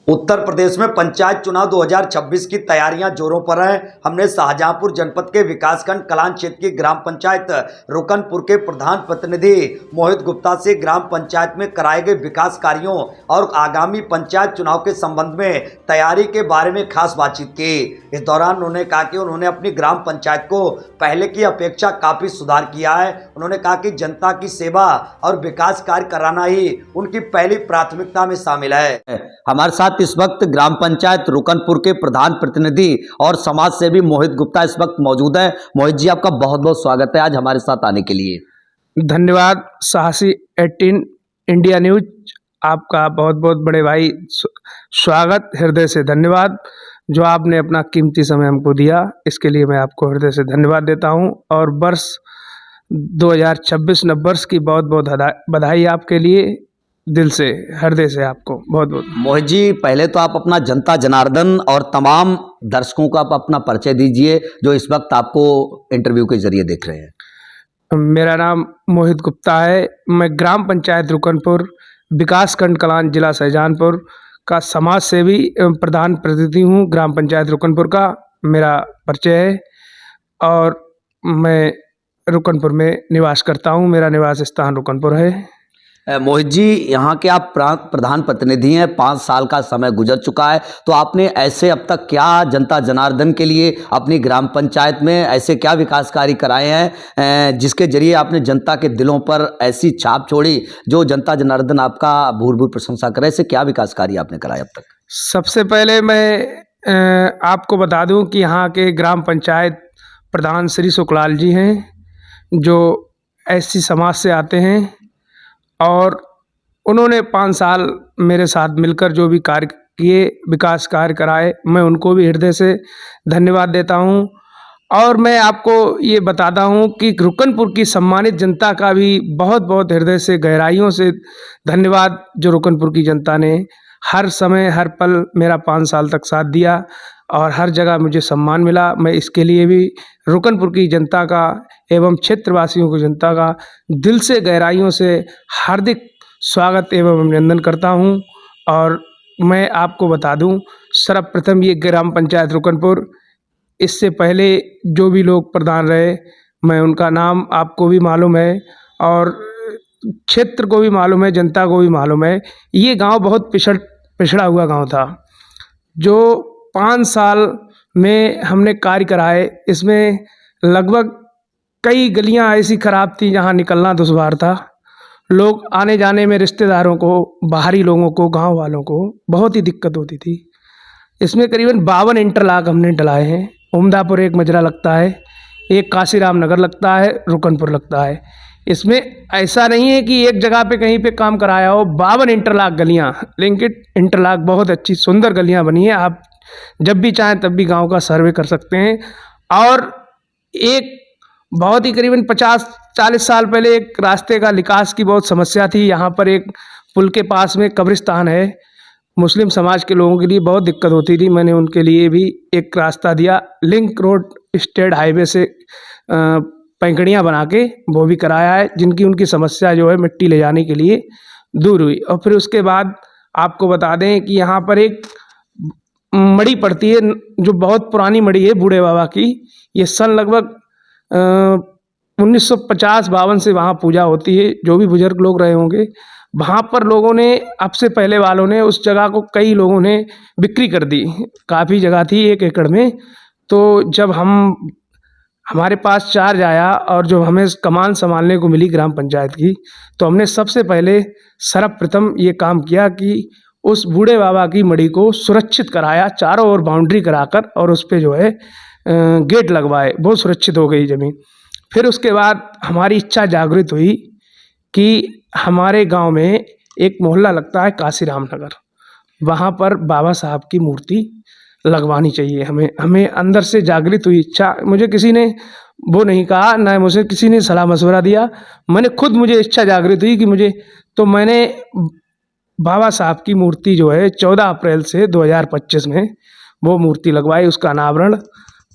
उत्तर प्रदेश में पंचायत चुनाव 2026 की तैयारियां जोरों पर हैं। हमने शाहजहांपुर जनपद के विकासखंड कलान क्षेत्र की ग्राम पंचायत रुकनपुर के प्रधान प्रतिनिधि मोहित गुप्ता से ग्राम पंचायत में कराए गए विकास कार्यों और आगामी पंचायत चुनाव के संबंध में तैयारी के बारे में खास बातचीत की। इस दौरान उन्होंने कहा कि उन्होंने अपनी ग्राम पंचायत को पहले की अपेक्षा काफी सुधार किया है। उन्होंने कहा कि जनता की सेवा और विकास कार्य कराना ही उनकी पहली प्राथमिकता में शामिल है। हमारे साथ इस वक्त ग्राम पंचायत रुकनपुर के प्रधान प्रतिनिधि और समाज सेवी मोहित गुप्ता इस वक्त मौजूद हैं। मोहित जी, आपका बहुत बहुत स्वागत है आज हमारे साथ आने के लिए। धन्यवाद। साहसी 18 इंडिया न्यूज, आपका बहुत बहुत बड़े भाई स्वागत, हृदय से धन्यवाद। जो आपने अपना कीमती समय हमको दिया, इसके लिए मैं आपको हृदय से धन्यवाद देता हूं। और वर्ष 2026 नववर्ष की बहुत बहुत बधाई आपके लिए, दिल से, हृदय से आपको बहुत बहुत। मोहित जी, पहले तो आप अपना जनता जनार्दन और तमाम दर्शकों का आप अपना परिचय दीजिए जो इस वक्त आपको इंटरव्यू के जरिए देख रहे हैं। मेरा नाम मोहित गुप्ता है। मैं ग्राम पंचायत रुकनपुर, विकासखंड कलान, जिला शाहजहांपुर का समाज सेवी एवं प्रधान प्रतिनिधि हूँ। ग्राम पंचायत रुकनपुर का मेरा परिचय है और मैं रुकनपुर में निवास करता हूँ। मेरा निवास स्थान रुकनपुर है। मोहित जी, यहाँ के आप प्रधान प्रतिनिधि हैं, 5 साल का समय गुजर चुका है, तो आपने ऐसे अब तक क्या जनता जनार्दन के लिए अपनी ग्राम पंचायत में ऐसे क्या विकास कार्य कराए हैं जिसके जरिए आपने जनता के दिलों पर ऐसी छाप छोड़ी जो जनता जनार्दन आपका भूर भूर प्रशंसा करे? ऐसे क्या विकास कार्य आपने कराए अब तक? सबसे पहले मैं आपको बता दूं कि यहाँ के ग्राम पंचायत प्रधान श्री सुखलाल जी हैं, जो ऐसी समाज से आते हैं और उन्होंने 5 साल मेरे साथ मिलकर जो भी कार्य किए, विकास कार्य कराए, मैं उनको भी हृदय से धन्यवाद देता हूं। और मैं आपको ये बताता हूं कि रुकनपुर की सम्मानित जनता का भी बहुत बहुत हृदय से, गहराइयों से धन्यवाद। जो रुकनपुर की जनता ने हर समय हर पल मेरा 5 साल तक साथ दिया और हर जगह मुझे सम्मान मिला। मैं इसके लिए भी रुकनपुर की जनता का एवं क्षेत्रवासियों की जनता का दिल से, गहराइयों से हार्दिक स्वागत एवं अभिनंदन करता हूं। और मैं आपको बता दूं, सर्वप्रथम ये ग्राम पंचायत रुकनपुर, इससे पहले जो भी लोग प्रधान रहे, मैं उनका नाम आपको भी मालूम है और क्षेत्र को भी मालूम है, जनता को भी मालूम है। ये गांव बहुत पिछड़ा हुआ गांव था। जो 5 साल में हमने कार्य कराए, इसमें लगभग कई गलियां ऐसी खराब थी जहां निकलना दुश्वार था। लोग आने जाने में, रिश्तेदारों को, बाहरी लोगों को, गांव वालों को बहुत ही दिक्कत होती थी। इसमें करीबन 52 इंटरलॉक हमने डलाए हैं। उमदापुर एक मजरा लगता है, एक काशीराम नगर लगता है, रुकनपुर लगता है। इसमें ऐसा नहीं है कि एक जगह पे कहीं पे काम कराया हो। 52 इंटरलॉक गलियां, लिंकेड इंटरलॉक, बहुत अच्छी सुंदर गलियां बनी है। आप जब भी चाहें तब भी गांव का सर्वे कर सकते हैं। और एक बहुत ही करीबन 50-40 साल पहले एक रास्ते का विकास की बहुत समस्या थी। यहाँ पर एक पुल के पास में कब्रिस्तान है, मुस्लिम समाज के लोगों के लिए बहुत दिक्कत होती थी। मैंने उनके लिए भी एक रास्ता दिया, लिंक रोड स्टेट हाईवे से पैंकड़ियाँ बना के वो भी कराया है, जिनकी उनकी समस्या जो है मिट्टी ले जाने के लिए दूर हुई। और फिर उसके बाद आपको बता दें कि यहाँ पर एक मड़ी पड़ती है, जो बहुत पुरानी मड़ी है बूढ़े बाबा की। ये सन लगभग 1950-52 से वहाँ पूजा होती है। जो भी बुजुर्ग लोग रहे होंगे, वहाँ पर लोगों ने, अब से पहले वालों ने उस जगह को, कई लोगों ने बिक्री कर दी। काफ़ी जगह थी 1 एकड़ में। तो जब हमारे पास चार्ज आया और जो हमें कमान संभालने को मिली ग्राम पंचायत की, तो हमने सबसे पहले सर्वप्रथम ये काम किया कि उस बूढ़े बाबा की मड़ी को सुरक्षित कराया, चारों ओर बाउंड्री कराकर, और उस पे जो है गेट लगवाए। बहुत सुरक्षित हो गई ज़मीन। फिर उसके बाद हमारी इच्छा जागृत हुई कि हमारे गांव में एक मोहल्ला लगता है काशीराम नगर, वहाँ पर बाबा साहब की मूर्ति लगवानी चाहिए। हमें अंदर से जागृत हुई इच्छा। मुझे किसी ने वो नहीं कहा, ना मुझे किसी ने सलाह मशवरा दिया, मैंने खुद, मुझे इच्छा जागृत हुई कि मुझे, तो मैंने बाबा साहब की मूर्ति जो है 14 अप्रैल से 2025 में वो मूर्ति लगवाई। उसका अनावरण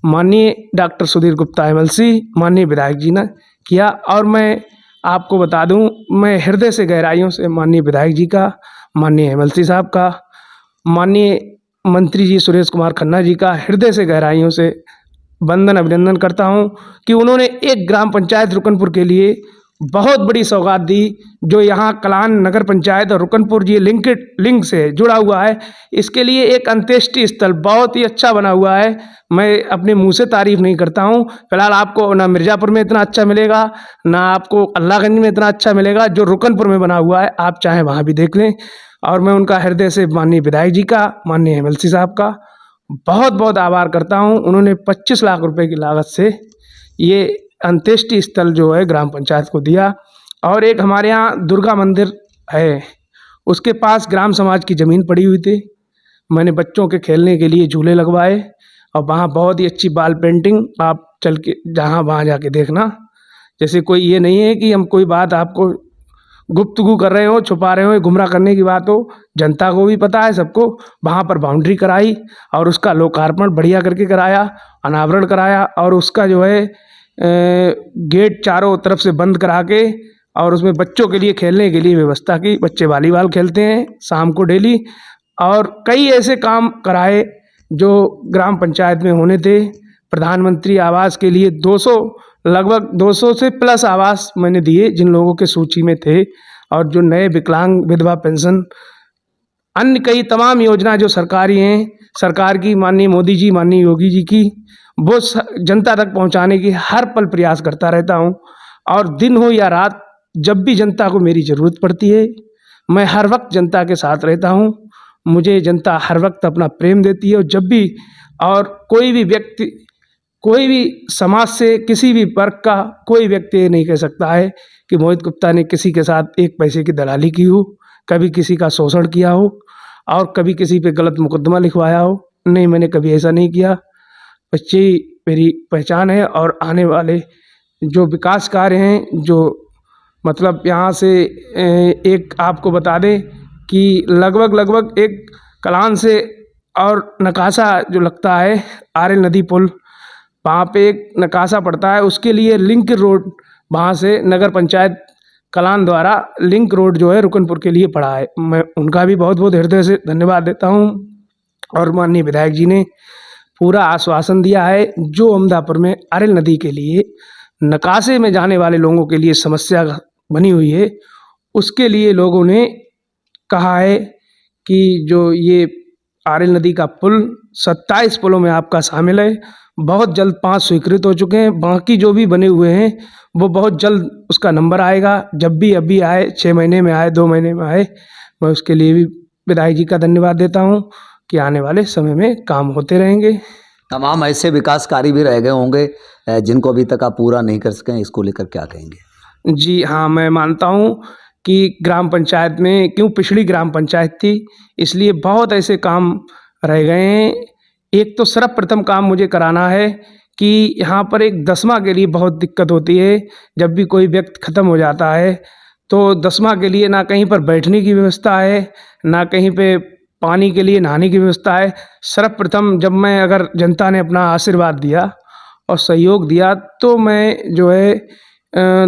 माननीय डॉक्टर सुधीर गुप्ता MLC, माननीय विधायक जी ने किया। और मैं आपको बता दूं, मैं हृदय से, गहराइयों से माननीय विधायक जी का, माननीय MLC साहब का माननीय मंत्री जी सुरेश कुमार खन्ना जी का हृदय से गहराइयों से वंदन अभिनंदन करता हूं कि उन्होंने एक ग्राम पंचायत रुकनपुर के लिए बहुत बड़ी सौगात दी, जो यहाँ कलान नगर पंचायत और रुकनपुर जी लिंक से जुड़ा हुआ है। इसके लिए एक अंत्येष्टि स्थल बहुत ही अच्छा बना हुआ है। मैं अपने मुंह से तारीफ नहीं करता हूँ। फिलहाल आपको ना मिर्ज़ापुर में इतना अच्छा मिलेगा, ना आपको अल्लाहगंज में इतना अच्छा मिलेगा जो रुकनपुर में बना हुआ है। आप चाहें वहाँ भी देख लें। और मैं उनका हृदय से माननीय विधायक जी का, माननीय एमएलसी साहब का बहुत बहुत आभार करता हूँ। उन्होंने 25 लाख रुपए की लागत से ये अंत्येष्टि स्थल जो है ग्राम पंचायत को दिया। और एक हमारे यहाँ दुर्गा मंदिर है, उसके पास ग्राम समाज की ज़मीन पड़ी हुई थी। मैंने बच्चों के खेलने के लिए झूले लगवाए और वहाँ बहुत ही अच्छी वॉल पेंटिंग, आप चल के जहाँ वहाँ जाके देखना। जैसे कोई ये नहीं है कि हम कोई बात आपको गुफ्तगू कर रहे हो, छुपा रहे हो, गुमराह करने की बात हो। जनता को भी पता है, सबको। वहाँ पर बाउंड्री कराई और उसका लोकार्पण बढ़िया करके कराया, अनावरण कराया और उसका जो है गेट चारों तरफ से बंद करा के और उसमें बच्चों के लिए खेलने के लिए व्यवस्था की। बच्चे वॉलीबॉल खेलते हैं शाम को डेली। और कई ऐसे काम कराए जो ग्राम पंचायत में होने थे। प्रधानमंत्री आवास के लिए 200 लगभग 200 से प्लस आवास मैंने दिए जिन लोगों के सूची में थे। और जो नए विकलांग विधवा पेंशन, अन्य कई तमाम योजना जो सरकारी हैं, सरकार की, माननीय मोदी जी, माननीय योगी जी की, वो जनता तक पहुंचाने की हर पल प्रयास करता रहता हूं। और दिन हो या रात, जब भी जनता को मेरी ज़रूरत पड़ती है, मैं हर वक्त जनता के साथ रहता हूं। मुझे जनता हर वक्त अपना प्रेम देती है। और जब भी और कोई भी व्यक्ति, कोई भी समाज से, किसी भी वर्ग का कोई व्यक्ति ये नहीं कह सकता है कि मोहित गुप्ता ने किसी के साथ एक पैसे की दलाली की हो, कभी किसी का शोषण किया हो और कभी किसी पे गलत मुकदमा लिखवाया हो। नहीं, मैंने कभी ऐसा नहीं किया। अच्छी मेरी पहचान है। और आने वाले जो विकास कार्य हैं, जो मतलब यहाँ से एक आपको बता दें कि लगभग एक कलान से और नकाशा जो लगता है आरएल नदी पुल, वहाँ पे एक नकाशा पड़ता है, उसके लिए लिंक रोड वहाँ से नगर पंचायत कलान द्वारा लिंक रोड जो है रुकनपुर के लिए पड़ा है। मैं उनका भी बहुत बहुत हृदय से धन्यवाद देता हूँ। और माननीय विधायक जी ने पूरा आश्वासन दिया है, जो अमदापुर में आरएल नदी के लिए नकाशे में जाने वाले लोगों के लिए समस्या बनी हुई है, उसके लिए लोगों ने कहा है कि जो ये आरएल नदी का पुल 27 पुलों में आपका शामिल है। बहुत जल्द 5 स्वीकृत हो चुके हैं, बाकी जो भी बने हुए हैं वो बहुत जल्द उसका नंबर आएगा। जब भी अभी आए, 6 महीने में आए, 2 महीने में आए, मैं उसके लिए भी विधायक जी का धन्यवाद देता हूँ कि आने वाले समय में काम होते रहेंगे। तमाम ऐसे विकास कार्य भी रह गए होंगे जिनको अभी तक आप पूरा नहीं कर सके, इसको लेकर क्या कहेंगे? जी हाँ, मैं मानता हूँ कि ग्राम पंचायत में, क्यों पिछड़ी ग्राम पंचायत थी, इसलिए बहुत ऐसे काम रह गए हैं। एक तो सर्वप्रथम काम मुझे कराना है कि यहाँ पर एक दसमा के लिए बहुत दिक्कत होती है। जब भी कोई व्यक्ति ख़त्म हो जाता है तो दसमा के लिए ना कहीं पर बैठने की व्यवस्था है, ना कहीं पे पानी के लिए नहाने की व्यवस्था है। सर्वप्रथम जब मैं, अगर जनता ने अपना आशीर्वाद दिया और सहयोग दिया, तो मैं जो है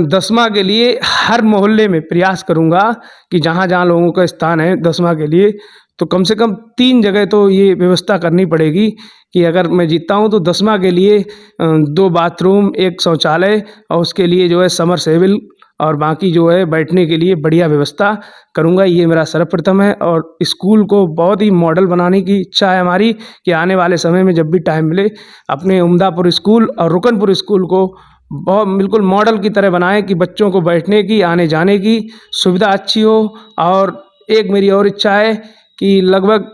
दसमा के लिए हर मोहल्ले में प्रयास करूँगा कि जहाँ जहाँ लोगों का स्थान है दसमा के लिए, तो कम से कम 3 जगह तो ये व्यवस्था करनी पड़ेगी कि अगर मैं जीतता हूँ तो दसमा के लिए 2 बाथरूम, 1 शौचालय और उसके लिए जो है समरसेबल और बाकी जो है बैठने के लिए बढ़िया व्यवस्था करूँगा। ये मेरा सर्वप्रथम है। और स्कूल को बहुत ही मॉडल बनाने की इच्छा है हमारी कि आने वाले समय में जब भी टाइम मिले, अपने उमदापुर स्कूल और रुकनपुर स्कूल को बहुत बिल्कुल मॉडल की तरह बनाएं कि बच्चों को बैठने की, आने जाने की सुविधा अच्छी हो। और एक मेरी और इच्छा है कि लगभग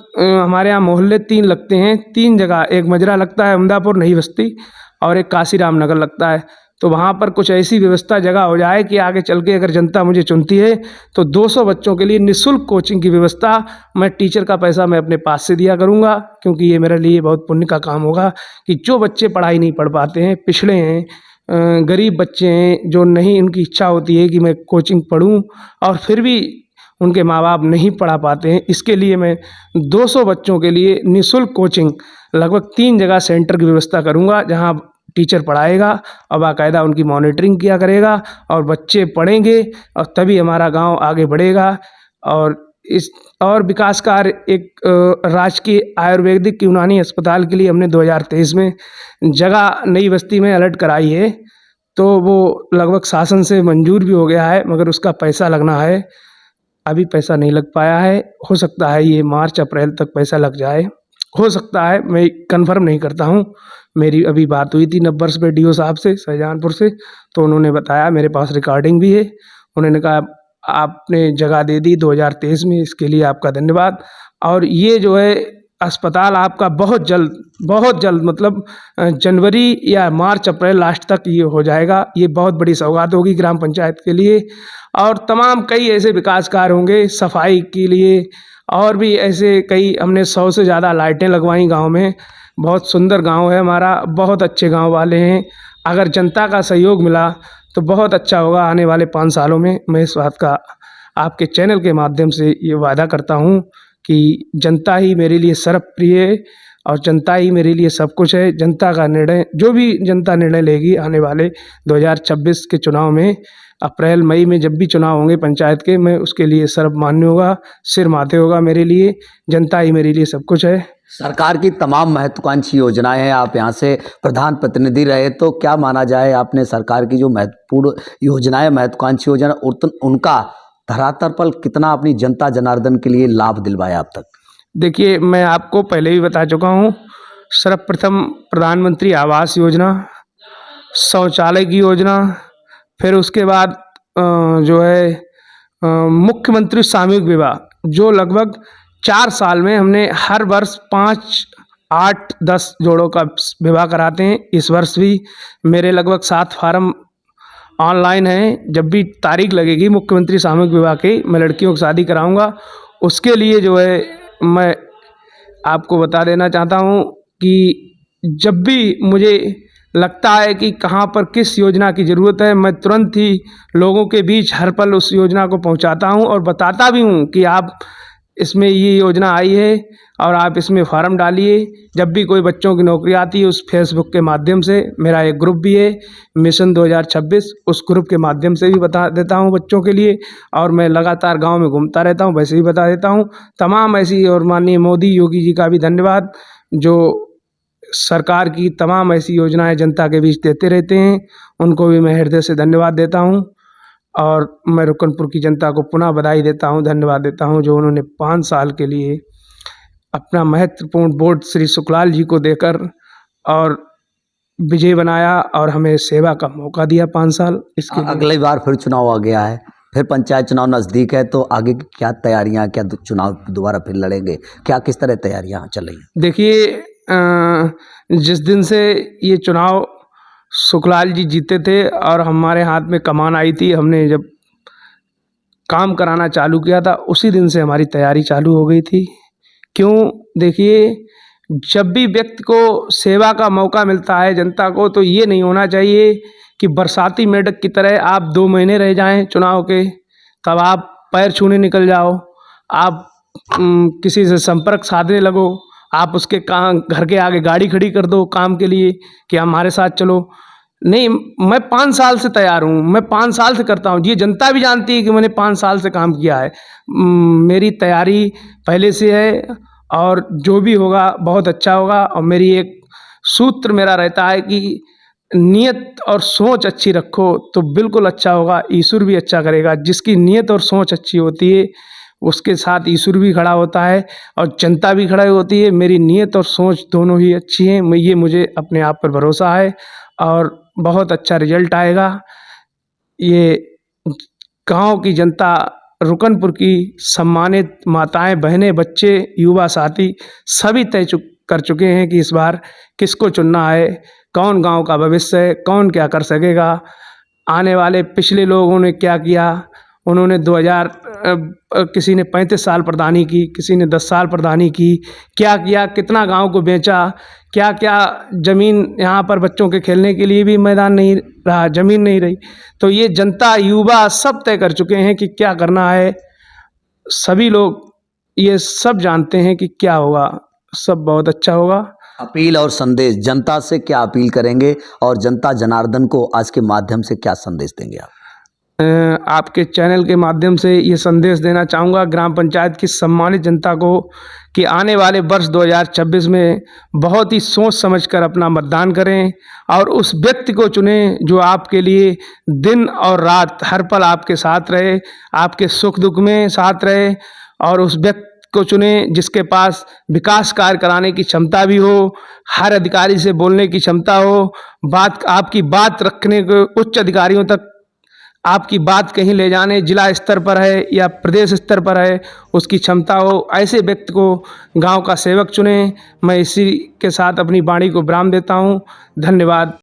हमारे यहाँ मोहल्ले 3 लगते हैं, 3 जगह, एक मजरा लगता है अमदापुर नई बस्ती और एक काशीराम नगर लगता है, तो वहाँ पर कुछ ऐसी व्यवस्था जगह हो जाए कि आगे चल के अगर जनता मुझे चुनती है तो 200 बच्चों के लिए निःशुल्क कोचिंग की व्यवस्था, मैं टीचर का पैसा मैं अपने पास से दिया करूँगा, क्योंकि ये मेरे लिए बहुत पुण्य का काम होगा कि जो बच्चे पढ़ाई नहीं पढ़ पाते हैं, पिछड़े हैं, गरीब बच्चे हैं, जो नहीं, उनकी इच्छा होती है कि मैं कोचिंग पढ़ूं और फिर भी उनके माँ बाप नहीं पढ़ा पाते हैं, इसके लिए मैं 200 बच्चों के लिए निःशुल्क कोचिंग लगभग 3 जगह सेंटर की व्यवस्था करूंगा, जहां टीचर पढ़ाएगा और बाकायदा उनकी मॉनिटरिंग किया करेगा और बच्चे पढ़ेंगे और तभी हमारा गांव आगे बढ़ेगा। और इस और विकास कार्य एक राजकीय आयुर्वेदिक यूनानी अस्पताल के लिए हमने 2023 में जगह नई बस्ती में अलर्ट कराई है, तो वो लगभग शासन से मंजूर भी हो गया है, मगर उसका पैसा लगना है। अभी पैसा नहीं लग पाया है, हो सकता है ये मार्च अप्रैल तक पैसा लग जाए, हो सकता है, मैं कंफर्म नहीं करता हूँ। मेरी अभी बात हुई थी नब्बर्स पे डीओ साहब से शाहजहांपुर से, तो उन्होंने बताया, मेरे पास रिकॉर्डिंग भी है, उन्होंने कहा आपने जगह दे दी 2023 में, इसके लिए आपका धन्यवाद। और ये जो है अस्पताल आपका बहुत जल्द मतलब जनवरी या मार्च अप्रैल लास्ट तक ये हो जाएगा। ये बहुत बड़ी सौगात होगी ग्राम पंचायत के लिए। और तमाम कई ऐसे विकास कार्य होंगे सफाई के लिए, और भी ऐसे कई, हमने 100 से ज़्यादा लाइटें लगवाई गांव में। बहुत सुंदर गांव है हमारा, बहुत अच्छे गांव वाले हैं। अगर जनता का सहयोग मिला तो बहुत अच्छा होगा आने वाले 5 सालों में। मैं इस बात का आपके चैनल के माध्यम से ये वादा करता हूँ कि जनता ही मेरे लिए सर्वप्रिय है और जनता ही मेरे लिए सब कुछ है। जनता का निर्णय, जो भी जनता निर्णय लेगी आने वाले 2026 के चुनाव में, अप्रैल मई में जब भी चुनाव होंगे पंचायत के, मैं उसके लिए सर्वमान्य होगा, सिर माथे होगा मेरे लिए। जनता ही मेरे लिए सब कुछ है। सरकार की तमाम महत्वाकांक्षी योजनाएं हैं, आप यहाँ से प्रधान प्रतिनिधि रहे, तो क्या माना जाए आपने सरकार की जो महत्वपूर्ण योजनाएं, महत्वाकांक्षी योजना, उनका धरातल पर कितना अपनी जनता जनार्दन के लिए लाभ दिलवाया अब तक? देखिए, मैं आपको पहले भी बता चुका हूँ, सर्वप्रथम प्रधानमंत्री आवास योजना, शौचालय की योजना, फिर उसके बाद जो है मुख्यमंत्री सामूहिक विवाह, जो लगभग 4 साल में हमने हर वर्ष 5, 8, 10 जोड़ों का विवाह कराते हैं। इस वर्ष भी मेरे लगभग 7 फार्म ऑनलाइन हैं। जब भी तारीख लगेगी मुख्यमंत्री सामूहिक विवाह की, मैं लड़कियों की शादी कराऊंगा। उसके लिए जो है मैं आपको बता देना चाहता हूं कि जब भी मुझे लगता है कि कहां पर किस योजना की ज़रूरत है, मैं तुरंत ही लोगों के बीच हर पल उस योजना को पहुंचाता हूं और बताता भी हूं कि आप इसमें ये योजना आई है और आप इसमें फार्म डालिए। जब भी कोई बच्चों की नौकरी आती है, उस फेसबुक के माध्यम से, मेरा एक ग्रुप भी है मिशन 2026, उस ग्रुप के माध्यम से भी बता देता हूं बच्चों के लिए। और मैं लगातार गांव में घूमता रहता हूं, वैसे भी बता देता हूं तमाम ऐसी। और माननीय मोदी योगी जी का भी धन्यवाद, जो सरकार की तमाम ऐसी योजनाएं जनता के बीच देते रहते हैं, उनको भी मैं हृदय से धन्यवाद देता हूं। और मैं रुकनपुर की जनता को पुनः बधाई देता हूं, धन्यवाद देता हूं, जो उन्होंने 5 साल के लिए अपना महत्वपूर्ण वोट श्री सुखलाल जी को देकर और विजय बनाया और हमें सेवा का मौका दिया 5 साल। इसके लिए अगली बार फिर चुनाव आ गया है, फिर पंचायत चुनाव नज़दीक है, तो आगे की क्या तैयारियां, क्या चुनाव दोबारा फिर लड़ेंगे, क्या किस तरह तैयारियां चल रही हैं? देखिए, जिस दिन से ये चुनाव सुखलाल जी जीते थे और हमारे हाथ में कमान आई थी, हमने जब काम कराना चालू किया था, उसी दिन से हमारी तैयारी चालू हो गई थी। क्यों? देखिए, जब भी व्यक्ति को सेवा का मौका मिलता है जनता को, तो ये नहीं होना चाहिए कि बरसाती मेंढक की तरह आप 2 महीने रह जाएं चुनाव के, तब आप पैर छूने निकल जाओ, आप किसी से संपर्क साधने लगो, आप उसके घर के आगे गाड़ी खड़ी कर दो काम के लिए कि हमारे साथ चलो। नहीं, मैं 5 साल से तैयार हूँ, मैं 5 साल से करता हूँ। ये जनता भी जानती है कि मैंने 5 साल से काम किया है। मेरी तैयारी पहले से है और जो भी होगा बहुत अच्छा होगा। और मेरी एक सूत्र मेरा रहता है कि नियत और सोच अच्छी रखो तो बिल्कुल अच्छा होगा, ईश्वर भी अच्छा करेगा। जिसकी नियत और सोच अच्छी होती है उसके साथ ईश्वर भी खड़ा होता है और जनता भी खड़ी होती है। मेरी नियत और सोच दोनों ही अच्छी हैं, मुझे अपने आप पर भरोसा है और बहुत अच्छा रिजल्ट आएगा। ये गांव की जनता, रुकनपुर की सम्मानित माताएं, बहनें, बच्चे, युवा साथी सभी तय कर चुके हैं कि इस बार किसको चुनना है, कौन गांव का भविष्य है, कौन क्या कर सकेगा। आने वाले पिछले लोगों ने क्या किया, उन्होंने 2000 किसी ने 35 साल प्रधानी की, किसी ने 10 साल प्रधानी की, क्या किया, कितना गांव को बेचा, क्या क्या ज़मीन, यहाँ पर बच्चों के खेलने के लिए भी मैदान नहीं रहा, ज़मीन नहीं रही। तो ये जनता, युवा सब तय कर चुके हैं कि क्या करना है। सभी लोग ये सब जानते हैं कि क्या होगा, सब बहुत अच्छा होगा। अपील और संदेश, जनता से क्या अपील करेंगे और जनता जनार्दन को आज के माध्यम से क्या संदेश देंगे आप? आपके चैनल के माध्यम से ये संदेश देना चाहूँगा ग्राम पंचायत की सम्मानित जनता को कि आने वाले वर्ष 2026 में बहुत ही सोच समझकर अपना मतदान करें और उस व्यक्ति को चुनें जो आपके लिए दिन और रात हर पल आपके साथ रहे, आपके सुख दुख में साथ रहे, और उस व्यक्ति को चुनें जिसके पास विकास कार्य कराने की क्षमता भी हो, हर अधिकारी से बोलने की क्षमता हो, आपकी बात रखने को उच्च अधिकारियों तक आपकी बात कहीं ले जाने, जिला स्तर पर है या प्रदेश स्तर पर है, उसकी क्षमता हो, ऐसे व्यक्ति को गांव का सेवक चुनें। मैं इसी के साथ अपनी वाणी को विराम देता हूं। धन्यवाद।